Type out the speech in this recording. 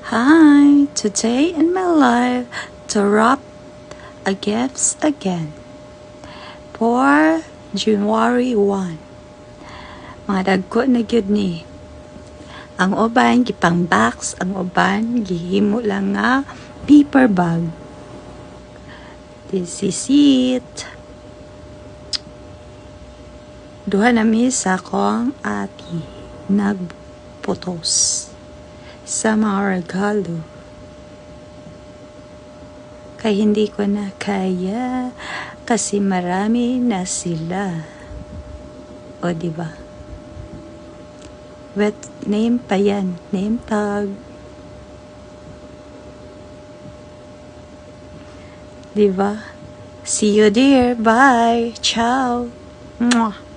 Hi, today in my life to wrap a gifts again for January 1. Mga dagko na gyud ni. Ang uban gipang box, ang uban gihimo lang nga paper bag. This is it. Duha na mi sa akong ati nagputos sa mga regalo. Kaya hindi ko na kaya kasi marami na sila. O diba? With name pa yan. Name tag. Diba? See you there. Bye. Ciao. Mwah.